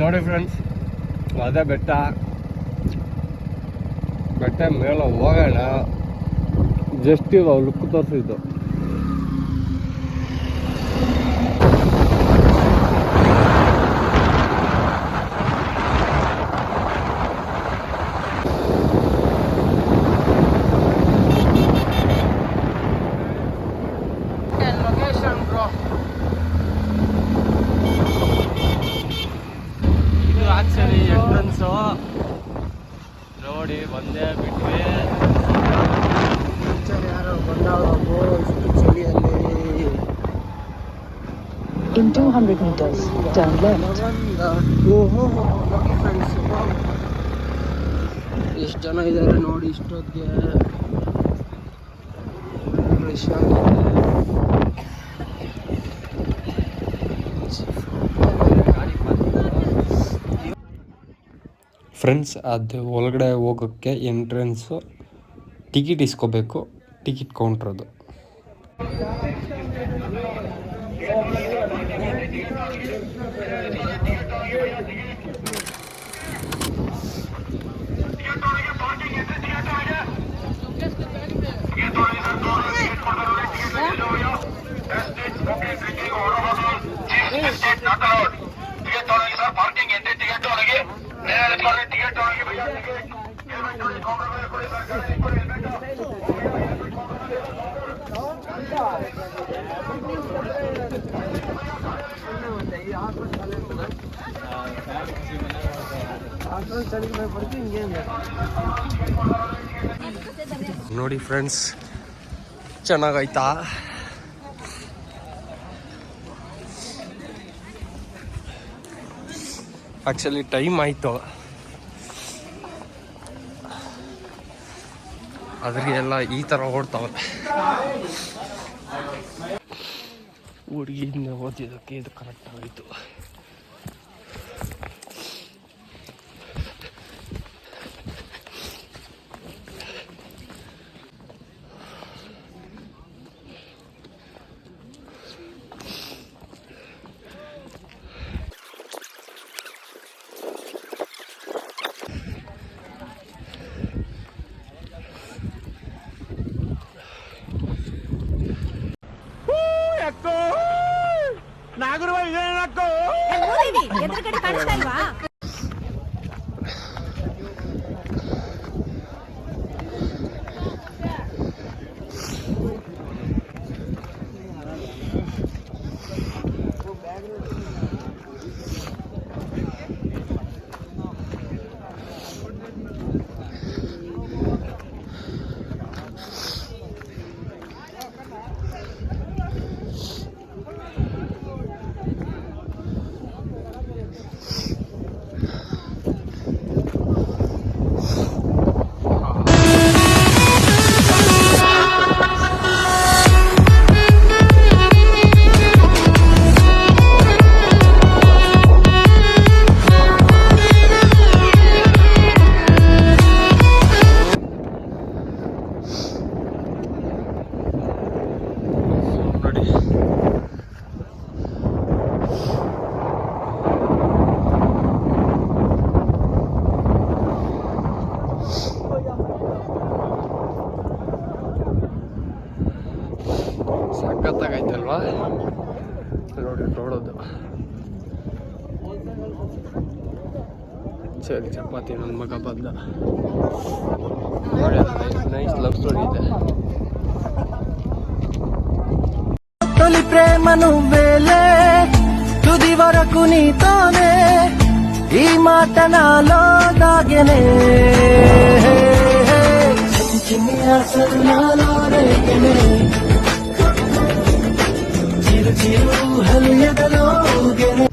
ನೋಡಿ ಫ್ರೆಂಡ್ಸ್, ಅದೇ ಬೆಟ್ಟ ಮೇಲೆ ಹೋಗೋಣ. ಜಸ್ಟ್ ಇವಾಗ ಲುಕ್ ತೋರಿಸಿದ್ದು. ಆಕ್ಚುಲಿ ಎಂಟ್ರನ್ಸು ನೋಡಿ ಬಂದೇ ಬಿಟ್ವಿ. ಯಾರೋ ಬಂದವರು ಇಷ್ಟು ಚಳಿಯಲ್ಲಿ. In 200 meters, turn left. ಎಷ್ಟು ಜನ ಇದ್ದಾರೆ ನೋಡಿ ಇಷ್ಟೊತ್ತಿಗೆ. ರಶ್ ಆಗಿದೆ. ಫ್ರೆಂಡ್ಸ್, ಅದು ಒಳಗಡೆ ಹೋಗೋಕ್ಕೆ ಎಂಟ್ರೆನ್ಸು ಟಿಕೆಟ್ ಇಸ್ಕೋಬೇಕು. ಟಿಕೆಟ್ ಕೌಂಟ್ರದು. ನೋಡಿ ಫ್ರೆಂಡ್ಸ್, ಚೆನ್ನಾಗೈತಾ? ಆಕ್ಚುಲಿ ಟೈಮ್ ಆಯಿತು. ಅದ್ರಿಗೆಲ್ಲ ಈ ಥರ ಓಡ್ತಾವೆ. ಹುಡುಗಿಯಿಂದ ಓದಿದ್ದಕ್ಕೆ ಇದು ಕರೆಕ್ಟ್ ಆಯಿತು. ಎದುರುಗಡೆ ಕಾಣಿಸ್ತಾ ಇಲ್ವಾ? ಸಖತ್ತಾಗೈತಲ್ವಾ? ನೋಡಿ ನೋಡೋದು. ಸರಿ, ಚಪಾತಿ ನನ್ನ ಮಗ ಬಂದ ನೋಡಿ. ನೈಸ್ ಲವ್ ಸ್ಟೋರಿ ಇದೆ. తొలి ప్రేమ నువ్వేలే తుది వరకు నీతోనే ఈ మాట నాలో దాగెనే చిన్ని ఆశలు నాలో రేగెనే చిరు చిరు ఊహలు ఎదలో ఊగెనే.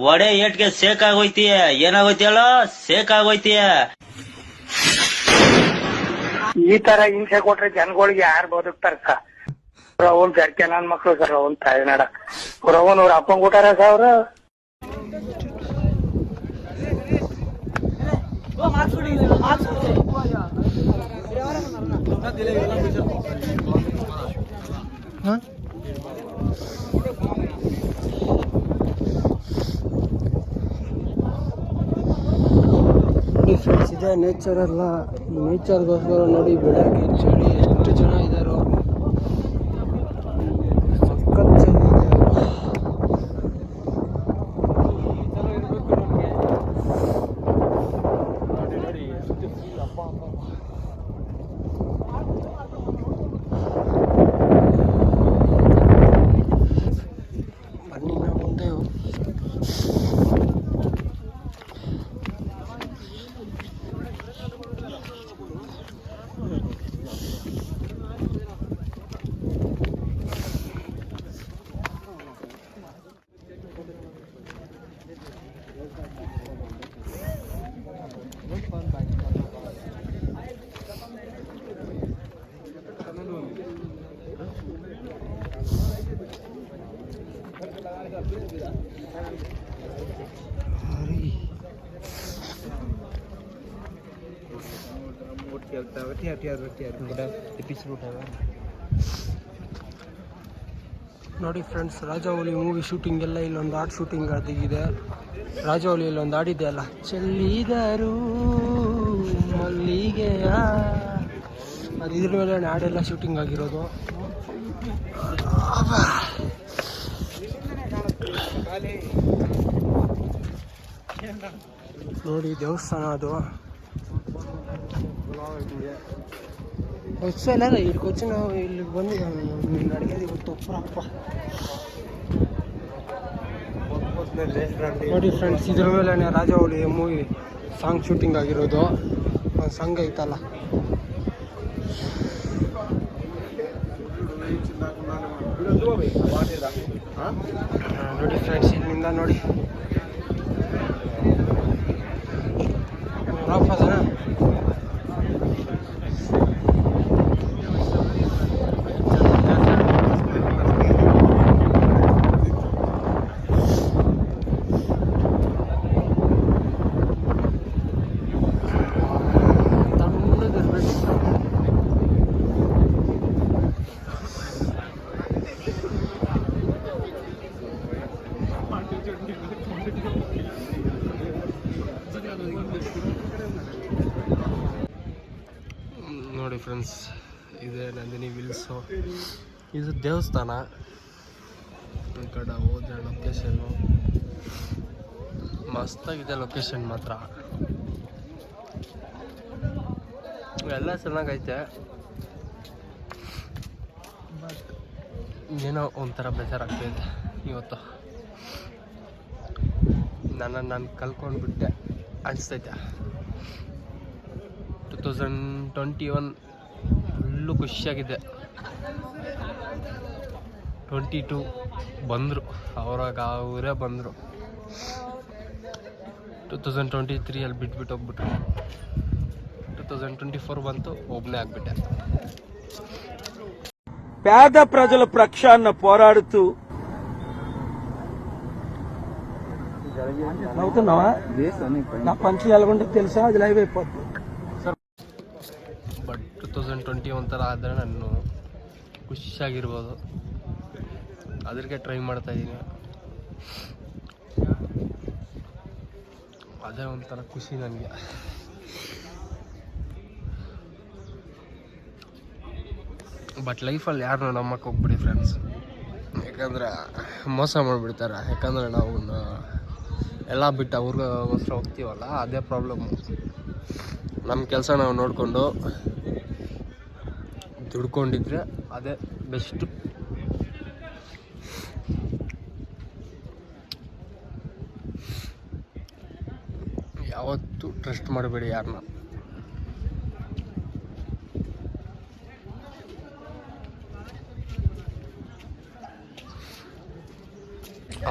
ವಡೆ ಏಟ್ಗೆ ಸೇಕ್ ಆಗೋಯ್ತೀಯ. ಏನಾಗೋಯ್ತಿಯಲ್ಲ, ಸೇಕ್ ಆಗೋಯ್ತೀಯ. ಈ ತರ ಹಿಂಸೆ ಕೊಟ್ರೆ ಜನಗಳಿಗೆ ಯಾರು ಬದುಕ್ತಾರಕ್ಕ? ಅವ್ನ್ ಜರ್ಕೆ ನನ್ ಮಕ್ಳು ಸರ್, ಅವ್ನ್ ತಾಯಿನಾಡ ಅವ್ರವನ್ ಅವ್ರ ಅಪ್ಪನ್ ಕೊಟ್ಟಾರ ಅವ್ರ. ನೋಡಿ ಫ್ರೆಂಡ್ಸ್, ಇದೆ ನೇಚರ್ ಅಲ್ಲ. ಈ ನೇಚರ್ಗೋಸ್ಕರ ನೋಡಿ ಬೆಳಗ್ಗೆ ಚಳಿ ಎಷ್ಟು ಜನ ಇದ್ದಾರೋ. ಸಖತ್ ಜನ ಇದ್ದಾರೆ. ಬನ್ನಿ ನಾವು ಮುಂದೆ ನೋಡಿ ಫ್ರೆಂಡ್ಸ್, ರಾಜವೌಳಿ ಮೂವಿ ಶೂಟಿಂಗ್ ಎಲ್ಲ ಇಲ್ಲೊಂದು ಆರ್ಟ್ ಶೂಟಿಂಗ್ ಆಗಿದೆ. ರಾಜವೌಳಿಯಲ್ಲಿ ಒಂದು ಆಡಿದೆ ಅಲ್ಲ, ಚೆಲ್ಲಿದರು ಮಲ್ಲಿಗೆಯ, ಅದು ಇದ್ರ ಮೇಲೆ ಹಾಡೆಲ್ಲ ಶೂಟಿಂಗ್ ಆಗಿರೋದು. ನೋಡಿ ದೇವಸ್ಥಾನ ಅದು. వచ్చేలా ఇక్కడికి వచ్చి వీళ్ళు ಬಂದು నేను అడిగేది తొప్పురప్ప. ನೋಡಿ ಫ್ರೆಂಡ್ಸ್, ಇದ್ರ ಮೇಲೆ ರಾಜವೌಳಿ ಮೂವಿ ಸಾಂಗ್ ಶೂಟಿಂಗ್ ಆಗಿರೋದು. ಒಂದು ಸಾಂಗ್ ಐತಲ್ಲ, ನೋಡಿ ಫ್ರೆಂಡ್ಸ್, ಇಲ್ಲಿಂದ ನೋಡಿ ರಾಫದನ. ನೋಡಿ ಫ್ರೆಂಡ್ಸ್, ಇದೆ ನಂದಿನಿ ವಿಲ್ಸು. ಇದು ದೇವಸ್ಥಾನ. ಈ ಕಡೆ ಹೋದ್ರೆ ಲೊಕೇಶನ್ನು ಮಸ್ತಾಗಿದೆ. ಲೊಕೇಶನ್ ಮಾತ್ರ ಎಲ್ಲ ಚೆನ್ನಾಗೈತೆ. ಬಟ್ ಏನೋ ಒಂಥರ ಬೇಜಾರಾಗ್ತಾಯಿದೆ ಇವತ್ತು. ನಾನು ಕಲ್ಕೊಂಡ್ಬಿಟ್ಟೆ ಅನಿಸ್ತೈತೆ. 2021 ಫುಲ್ಲು ಖುಷಿಯಾಗಿದೆ. 22 ಬಂದರು, ಅವ್ರಾಗ ಅವರೇ ಬಂದರು. 2023 ಬಿಟ್ಬಿಟ್ಟು ಹೋಗ್ಬಿಟ್ರು. 2024 ಬಂತು, ಒಬ್ಬನೇ ಆಗ್ಬಿಟ್ಟೆ. పేద ప్రజల పక్షాన పోరాడుతూ నవ్వుతున్నావా? నా పంచి ఎలాగుంటే తెలుసా? అది లైవ్ అయిపోద్ది. ಬಟ್ 2021 ಥರ ಆದರೆ ನಾನು ಖುಷಿಯಾಗಿರ್ಬೋದು. ಅದಕ್ಕೆ ಟ್ರೈ ಮಾಡ್ತಾ ಇದ್ದೀನಿ. ಅದೇ ಒಂಥರ ಖುಷಿ ನನಗೆ. ಬಟ್ ಲೈಫಲ್ಲಿ ಯಾರನ್ನೂ ನಂಬಕ್ಕೆ ಹೋಗ್ಬಿಡಿ ಫ್ರೆಂಡ್ಸ್, ಯಾಕಂದರೆ ಮೋಸ ಮಾಡಿಬಿಡ್ತಾರೆ. ಯಾಕಂದರೆ ನಾವು ಎಲ್ಲ ಬಿಟ್ಟು ಅವ್ರಿಗೋಸ್ಕರ ಹೋಗ್ತೀವಲ್ಲ, ಅದೇ ಪ್ರಾಬ್ಲಮ್ಮು. ನಮ್ಮ ಕೆಲಸ ನಾವು ನೋಡಿಕೊಂಡು ದುಡ್ಕೊಂಡಿದ್ರೆ ಅದೇ ಬೆಸ್ಟು. ಯಾವತ್ತೂ ಟ್ರಸ್ಟ್ ಮಾಡಬೇಡಿ ಯಾರನ್ನ.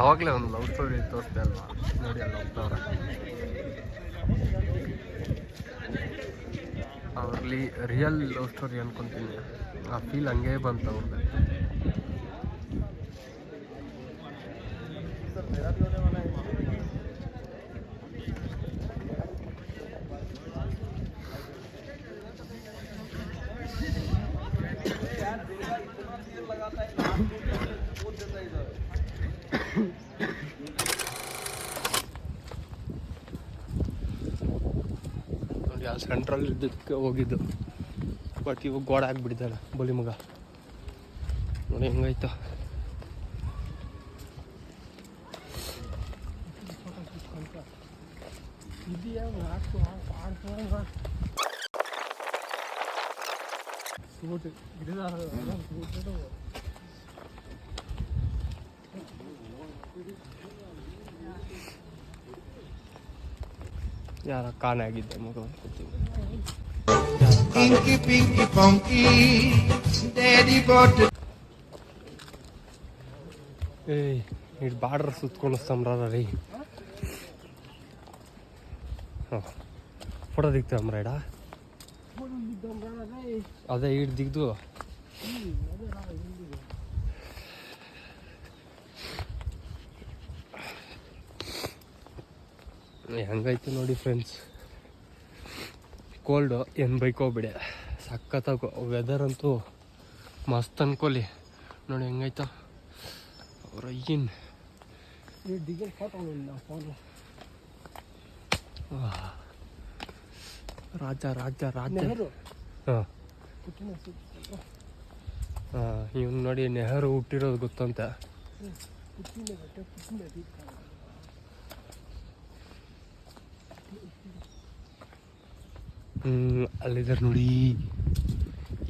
ಆವಾಗಲೇ ಒಂದು ಲವ್ ಸ್ಟೋರಿ ತೋರಿಸ್ದೆ ಅಲ್ವಾ, ನೋಡಿ ಅಲ್ಲಿ ಹೋಗ್ತಾವ್ರೆ. ಅವ್ರಲ್ಲಿ ರಿಯಲ್ ಲವ್ ಸ್ಟೋರಿ ಅನ್ಕೊತೀನಿ. ಆ ಫೀಲ್ ಹಂಗೇ ಬಂತು ಅವ್ರಿಗೆ. ನೋಡಿ ಆ ಸೆಂಟ್ರಲ್ ಇದ್ದಕ್ಕೆ ಹೋಗಿದ್ದು, ಬಟ್ ಇವಾಗ ಗೋಡೆ ಹಾಕ್ಬಿಟ್ಟಿದ್ದಾನೆ ಬಲಿ ಮಗ. ನೋಡಿ ಹೆಂಗಾಯ್ತು. ಯಾರ ಕಾಣೆ ಆಗಿದ್ದೆ ಮಗ ಅನ್ಕೋತೀನಿ. ಏಯ್ ಇಟ್ಟು ಬಾರ್ಡ್ರ್ ಸುತ್ಕೊಂಡು ಸಂಬ್ರ ರೀ. ಹಾಂ ಫೋಟೋ ದಿಗ್ತೇವೆ ಇಡ ಅದೇ ಇಟ್ಟು ದಿಗ್ದು. ಹೆಂಗೈತೆ ನೋಡಿ ಫ್ರೆಂಡ್ಸ್. ಕೋಲ್ಡು ಏನು ಬೈಕೋಗ್ಬಿಡಿ, ಸಖತ್ತಾಗು. ವೆದರ್ ಅಂತೂ ಮಸ್ತ್ ಅನ್ಕೋಲಿ. ನೋಡಿ ಹೆಂಗೈತ ಅವ್ರ ಏನು ರಾಜ ರಾಜ ರಾಜ. ಹಾಂ ಹಾಂ ಇವ್ನು ನೋಡಿ ನೆಹರು ಹುಟ್ಟಿರೋದು ಗೊತ್ತಂತೆ. ಅಲ್ಲಿದ್ದಾರೆ ನೋಡಿ.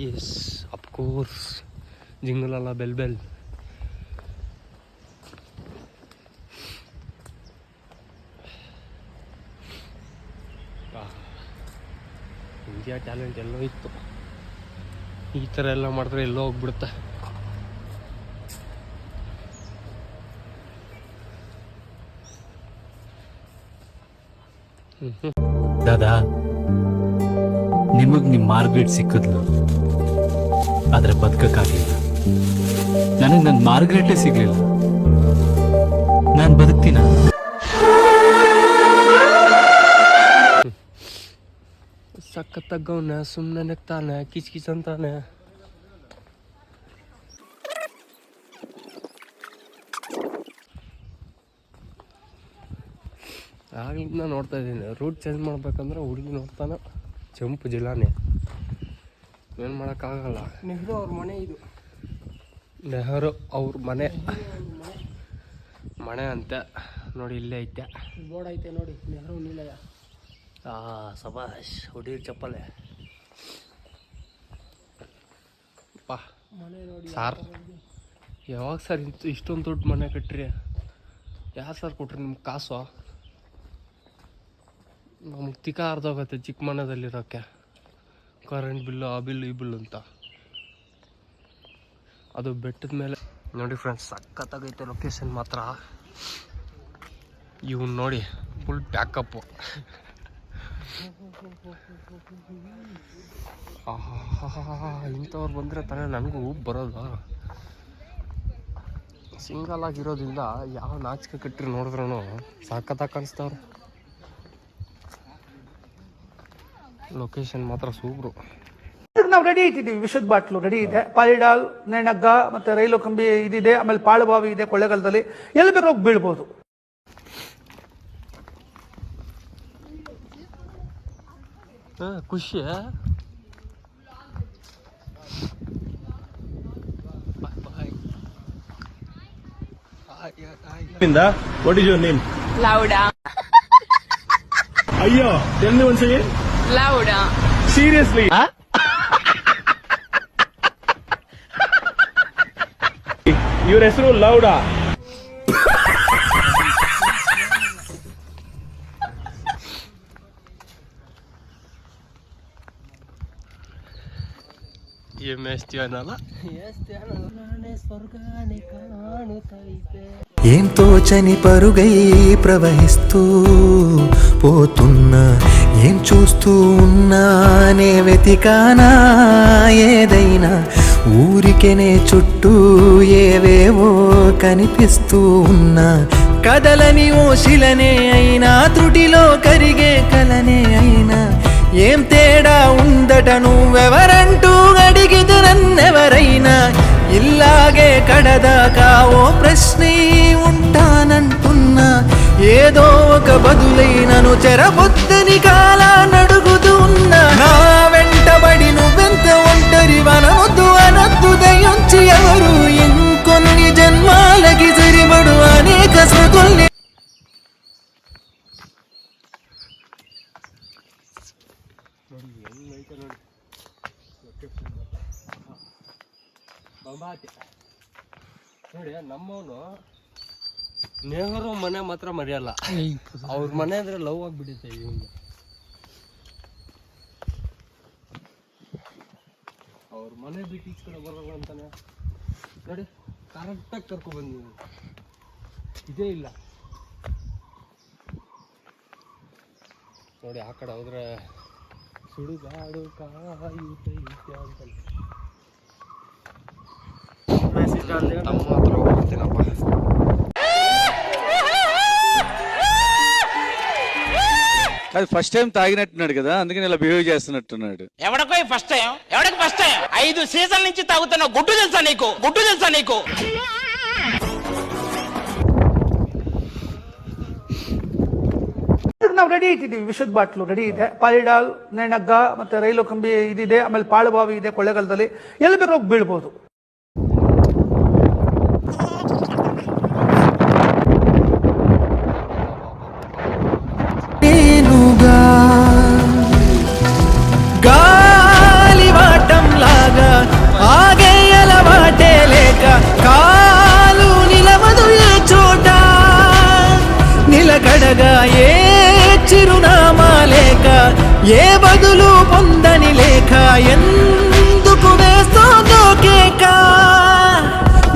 ಎಸ್ ಅಫ್ಕೋರ್ಸ್ ಜಿಂಗಲಲ್ಲ ಬೆಲ್ ಬೆಲ್. ಇಂಡಿಯಾ ಟ್ಯಾಲೆಂಟ್ ಎಲ್ಲೋ ಇತ್ತು. ಈ ಥರ ಎಲ್ಲ ಮಾಡಿದ್ರೆ ಎಲ್ಲೋ ಹೋಗ್ಬಿಡುತ್ತೆ. ದಾದಾ, ನಿಮಗ್ ನಿಮ್ ಮಾರ್ಗ್ರೆಟ್ ಸಿಕ್ಕಿದ್ಲು, ಆದ್ರೆ ಬದುಕಕ್ಕಾಗಲಿಲ್ಲ. ನನಗ್ ನನ್ ಮಾರ್ಗ್ರೆಟೇ ಸಿಗ್ಲಿಲ್ಲ. ನಾನ್ ಬದುಕ್ತೀನ? ಸಖತ್ತಾಗವನ, ಸುಮ್ಮನೆ ನೆಕ್ತಾನೆ, ಕಿಚ್ ಕಿಚ್ ಅಂತಾನೆ. ಆಗ್ಲಿಂದ ನೋಡ್ತಾ ಇದ್ದೀನಿ. ರೂಟ್ ಚೇಂಜ್ ಮಾಡ್ಬೇಕಂದ್ರೆ ಹುಡುಗಿ ನೋಡ್ತಾನೆ ಜಂಪ್ ಜಿಲ್ಲಾನೆ. ಏನು ಮಾಡೋಕ್ಕಾಗಲ್ಲ. ನೆಹರು ಅವ್ರ ಮನೆ ಇದು. ನೆಹರು ಅವ್ರ ಮನೆ ಅಂತ ನೋಡಿ ಇಲ್ಲೇ ಐತೆ. ಬೋರ್ಡ್ ಐತೆ ನೋಡಿ, ನೆಹರು ನಿಲಯ. ಸಬಾಷ್ ಹುಡುಗಿ ಚಪ್ಪಲೆ ಪಾ. ಮನೆ ನೋಡಿ ಸಾರ್ ಯಾವಾಗ ಸರ್ ಇಷ್ಟೊಂದು ದೊಡ್ಡ ಮನೆ ಕಟ್ಟ್ರಿ? ಯಾರು ಸರ್ ಕೊಟ್ರಿ ನಿಮ್ಗೆ ಕಾಸು? ನಮ್ಗೆ ತಿಕ್ಕ ಅರ್ಧೋಗತ್ತೆ ಚಿಕ್ಕ ಮನೆಯಲ್ಲಿರೋಕ್ಕೆ. ಕರೆಂಟ್ ಬಿಲ್ಲು, ಆ ಬಿಲ್ಲು ಈ ಬಿಲ್ಲು ಅಂತ. ಅದು ಬೆಟ್ಟದ ಮೇಲೆ ನೋಡಿ ಫ್ರೆಂಡ್ಸ್, ಸಖತ್ತಾಗೈತೆ ಲೊಕೇಶನ್ ಮಾತ್ರ. ಇವ್ನು ನೋಡಿ ಫುಲ್ ಪ್ಯಾಕಪ್ಪು. ಇಂಥವ್ರು ಬಂದರೆ ತಾನೇ ನನಗೂ ಬರೋದು. ಸಿಂಗಲ್ ಆಗಿರೋದ್ರಿಂದ ಯಾವ ನಾಚಿಕೆ ಕಟ್ಟ್ರಿ ನೋಡಿದ್ರೂ ಸಖತ್ತಾಗಿ ಕಾಣಿಸ್ತವ್ರು. ಲೊಕೇಶನ್ ಮಾತ್ರ ಸೂಪ್ರು. ನಾವು ರೆಡಿ ಇಟ್ಟಿದ್ದೀವಿ. ವಿಷದ ಬಾಟ್ಲು ರೆಡಿ ಇದೆ, ಪಾಲಿಡಾಲ್, ನೇಣಗ್ಗ, ಮತ್ತೆ ರೈಲು ಕಂಬಿ ಇದಿದೆ, ಆಮೇಲೆ ಪಾಳುಬಾವಿ ಇದೆ ಕೊಳ್ಳೆಗಾಲದಲ್ಲಿ. ಎಲ್ಲಿ ಬೇಕಾಗಿ ಬೀಳ್ಬೋದು. ಖುಷಿ. What is your name? Laura. Ayyo, tell me once again. Laura. Seriously? Your ಹೆಸರು ಲೌಡಾ? ఏం తోచని పరుగై ప్రవహిస్తూ పోతున్న ఏం చూస్తూ ఉన్నానే వెతికానా ఏదైనా ఊరికెనే చుట్టూ ఏవేవో కనిపిస్తూ ఉన్నా కదలని ఓ శిలనే అయినా త్రుటిలో కరిగే కలనే అయినా ఏం తేడా ఉందట నువ్వెవరంటూ అడిగిదు నన్నెవరైనా ఇల్లాగే కడదాకా ఓ ప్రశ్నే ఉంటానంటున్నా ఏదో ఒక బదులైనను చెరబొద్దని కాలా నడుగుతూ ఉన్నా నా వెంటబడి నువ్వెంత ఒంటరి వనవద్దు అనద్దు దయించి ఎవరు ఇంకొన్ని జన్మాలకి సరిపడు అనేక స్మృతుల్ని ನೋಡಿ ನಮ್ಮವನು ನೆಹರು ಮನೆ ಮಾತ್ರ ಮರೆಯಲ್ಲ, ಅವ್ರ ಮನೆ ಅಂದ್ರೆ ಲವ್ ಆಗ್ಬಿಡುತ್ತೆ ಇವನು. ಅವ್ರ ಮನೆ ಬಿಟ್ಟು ಈಚ ಕಡೆ ಬರೋಲ್ಲ ಅಂತಾನೆ ನೋಡಿ, ಕರೆಕ್ಟಾಗಿ ಕರ್ಕೊಬಂದು ನೀವು ಇದೇ ಇಲ್ಲ ನೋಡಿ. ಆ ಕಡೆ ಹೋದ್ರೆ ಸುಡುಗಾಡು ಕಾಯುತ್ತೈತೆ ಅಂತಾನೆ. ನಮ್ಮ ಹತ್ರ ಹೋಗ್ಬಿಡ್ತೀನಪ್ಪ. అది ఫస్ట్ టైం తాగినట్టున్నాడు కదా, అందుకని ఇలా బిహేవ్ చేస్తున్నట్టున్నాడు. ఎవడికో ఫస్ట్ టైం, ఎవడికి ఫస్ట్ టైం? 5 సీజన్ల నుంచి తాగుతున్నా. గుడ్డు తెలుసా నీకు? గుడ్డు తెలుసా నీకు? ನಾವು ರೆಡಿ ಇಟ್ಟಿದ್ದೀವಿ. ವಿಷದ ಬಾಟ್ಲು ರೆಡಿ ಇದೆ, ಪಾಲಿಡಾಲ್, ನೆಣಗ್ಗ ಮತ್ತೆ ರೈಲು ಕಂಬಿ ಇದಿದೆ, ಆಮೇಲೆ ಪಾಳುಬಾವಿ ಇದೆ ಕೊಳ್ಳೇಗಾಲದಲ್ಲಿ. ಎಲ್ಲಿ ಬೇಕಾದ್ರೂ ಹೋಗಿ ಬೀಳ್ಬೋದು. గాలివాటం లాగా ఆగేయల వాటే లేక కాలు నిలవదు ఏ చోట నిలకడగా ఏ చిరునామా లేక ఏ బదులు పొందని లేక ఎందుకు వేస్తోందో కేక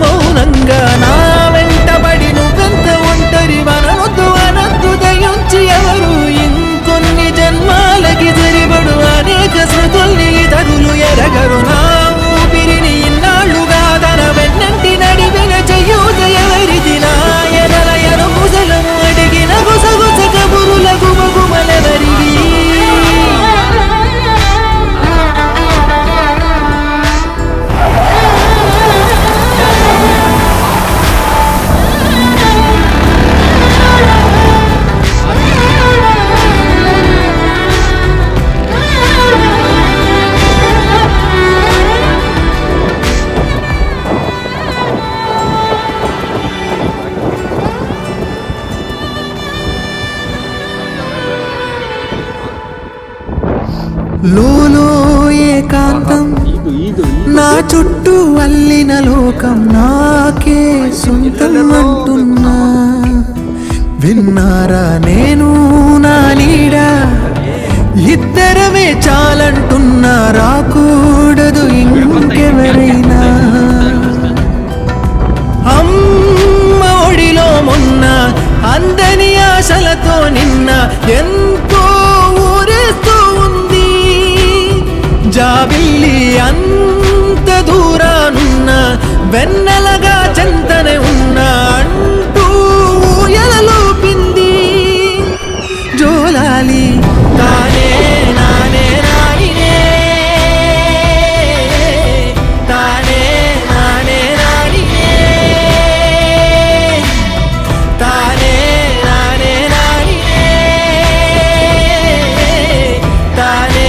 మౌనంగా నా వెంటబడి నువ్వెంత ఒంటరి వనవద్దు అనద్దు దయించి ఎవరు ఇంకొన్ని జన్మాలకి సరిపడు అనేక స్మృతుల్ని తగులు ఎరగరు నా ఊపిరిని ఇన్నాళ్ళుగా తన వెన్నంటి నడిపిన చెయ్యూత ఎవరిది నా ఎదల ఎరుముసలము అడిగిన గుసగుస కబురుల గుమగుమలెవరివి లోలో ఏకాంతం నా చుట్టూ అల్లిన లోకం నాకే సొంతం అంటున్నా విన్నారా నేను నా నీడ ఇద్దరమే చాలంటున్నా రాకూడదు ఇంకెవరైనా అమ్మ ఒడిలో మొన్న అందని ఆశలతో నిన్న ఎంతో ఊరేస్తూ ఉంది జాబిల్లి అంత దూరానున్న వెన్నెలగా చెంతనే ఉన్నా అంటూ ఊయలలోపింది జోలాలి తానే నానే నానినే తానే నానే నానినే తానే నానే నానినే తానే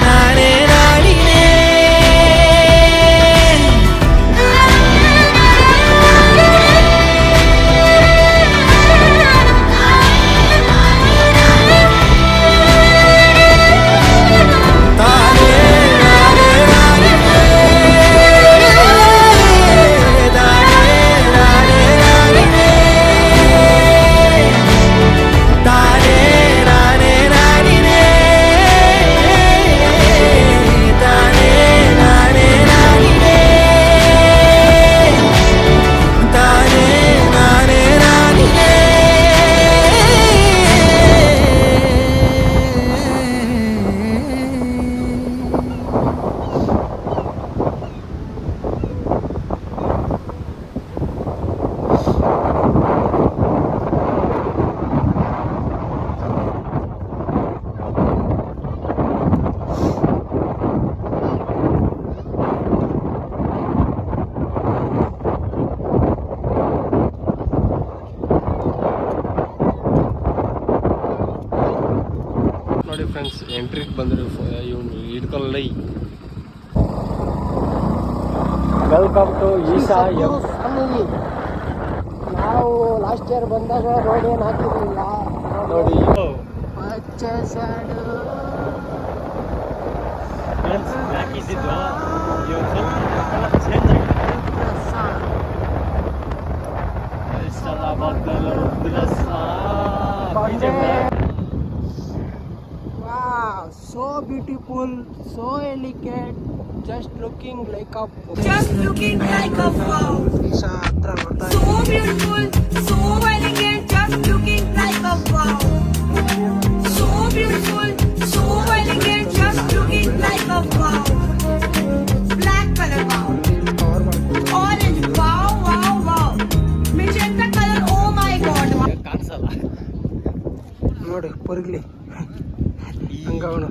నానే నానినే ನೋಡಿ ಫ್ರೆಂಡ್ಸ್, ಎಂಟ್ರಿಗೆ ಬಂದ್ರೆ ಇವನು ಹಿಡ್ಕೊಳ್ಳಿ. ವೆಲ್ಕಮ್ ಟು ಈಶಾ ನಾವು ಲಾಸ್ಟ್ ಇಯರ್ ಬಂದಾಗ ರೋಡ್ ಏನು ಹಾಕಿರ್ಲಿಲ್ಲ ನೋಡಿ. ಪಚ್ಚೆ ಸ್ಯಾಡು Wow, so beautiful, so elegant, just looking like a wow. Isha hatra ಬರ್ತಾ ಇದೆ. So beautiful, so elegant, just looking like a wow. So beautiful, so elegant, just looking like a wow. Black color, wow. Orange, wow, wow, wow. Magenta color, oh my god. ನೋಡಿ ಪೊರ್ಗ್ಲಿ ಹಂಗವನು.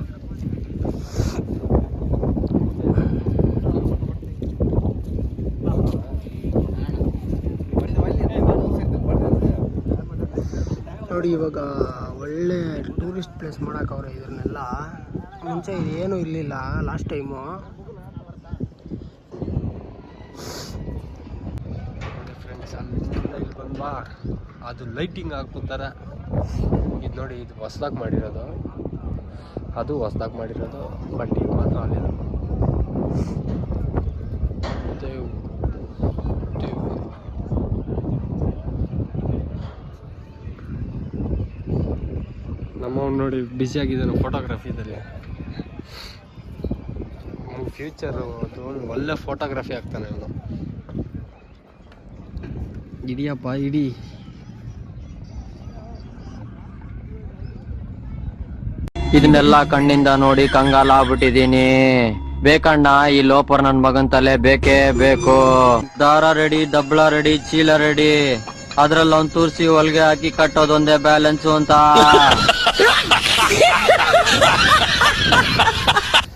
ನೋಡಿ ಇವಾಗ ಒಳ್ಳೆ tourist place ಮಾಡಕ್ಕವ್ರೆ ಇದನ್ನೆಲ್ಲ. ಮುಂಚೆ ಇದೇನು ಇರಲಿಲ್ಲ last time. Friends, ಅಲ್ಲಿಂದ ಇಲ್ಲಿ ಬಂದ್ವಾ, ಅದು ಲೈಟಿಂಗ್ ಹಾಕ್ಬಿಡ್ತಾರೆ. ಇದು ನೋಡಿ, ಇದು ಹೊಸ್ದಾಗಿ ಮಾಡಿರೋದು, ಅದು ಹೊಸ್ದಾಗಿ ಮಾಡಿರೋದು, ಬಟ್ ಇದು ಮಾತ್ರ ಅಲ್ಲಿದೆ. ನಮ್ಮವ್ನು ನೋಡಿ ಬ್ಯುಸಿ ಆಗಿದ್ದಾನೆ ಫೋಟೋಗ್ರಫಿದಲ್ಲಿ. ಫ್ಯೂಚರು ಅದು ಒಳ್ಳೆ ಫೋಟೋಗ್ರಫಿ ಆಗ್ತಾನೆ ಅವನು. ಇಡಿಯಪ್ಪ ಇಡಿ. ಇದನ್ನೆಲ್ಲ ಕಣ್ಣಿಂದ ನೋಡಿ ಕಂಗಾಲ ಆಗ್ಬಿಟ್ಟಿದೀನಿ. ಬೇಕಣ್ಣ ಈ ಲೋಪರ್ ನನ್ ಮಗನ್ ತಲೆ ಬೇಕೇ ಬೇಕು. ದಾರ ರೆಡಿ, ದಬ್ಳ ರೆಡಿ, ಚೀಲ ರೆಡಿ. ಅದ್ರಲ್ಲಿ ಅವ್ನ್ ತೂರ್ಸಿ ಹೊಲ್ಗೆ ಹಾಕಿ ಕಟ್ಟೋದೊಂದೇ ಬ್ಯಾಲೆನ್ಸು ಅಂತ.